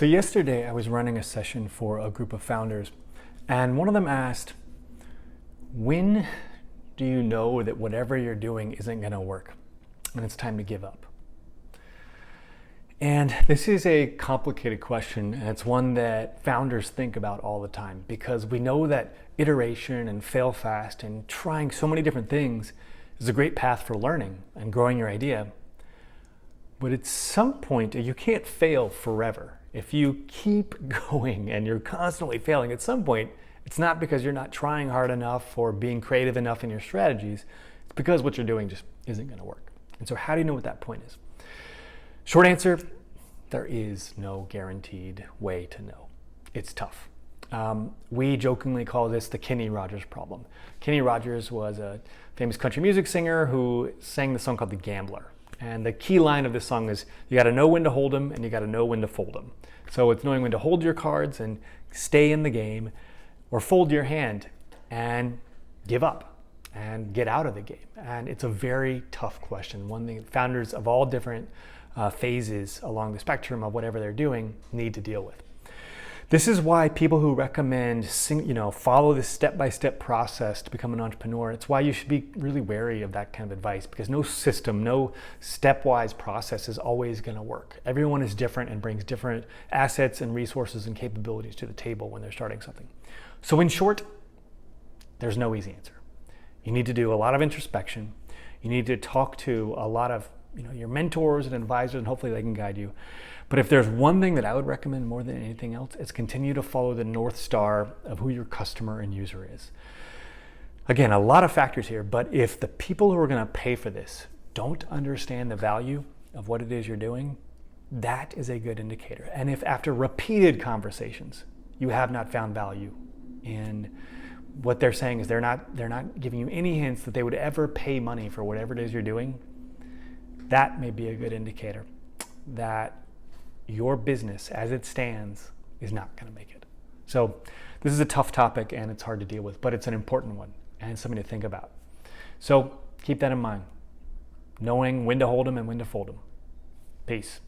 So yesterday I was running a session for a group of founders, and one of them asked, when do you know that whatever you're doing isn't going to work and it's time to give up? And this is a complicated question, and it's one that founders think about all the time, because we know that iteration and fail fast and trying so many different things is a great path for learning and growing your idea. But at some point, you can't fail forever. If you keep going and you're constantly failing, at some point, it's not because you're not trying hard enough or being creative enough in your strategies. It's because what you're doing just isn't going to work. And so how do you know what that point is? Short answer, there is no guaranteed way to know. It's tough. We jokingly call this the Kenny Rogers problem. Kenny Rogers was a famous country music singer who sang the song called The Gambler. And the key line of this song is, you got to know when to hold them and you got to know when to fold them. So it's knowing when to hold your cards and stay in the game, or fold your hand and give up and get out of the game. And it's a very tough question. One thing founders of all different phases along the spectrum of whatever they're doing need to deal with. This is why people who recommend follow this step-by-step process to become an entrepreneur, it's why you should be really wary of that kind of advice, because no system, no stepwise process is always going to work. Everyone is different and brings different assets and resources and capabilities to the table when they're starting something. So in short, there's no easy answer. You need to do a lot of introspection. You need to talk to a lot of your mentors and advisors, and hopefully they can guide you. But if there's one thing that I would recommend more than anything else, it's continue to follow the North Star of who your customer and user is. Again, a lot of factors here, but if the people who are going to pay for this don't understand the value of what it is you're doing, that is a good indicator. And if after repeated conversations, you have not found value in what they're saying, is they're not giving you any hints that they would ever pay money for whatever it is you're doing, that may be a good indicator that your business as it stands is not going to make it. So this is a tough topic and it's hard to deal with, but it's an important one and something to think about. So keep that in mind, knowing when to hold them and when to fold them. Peace.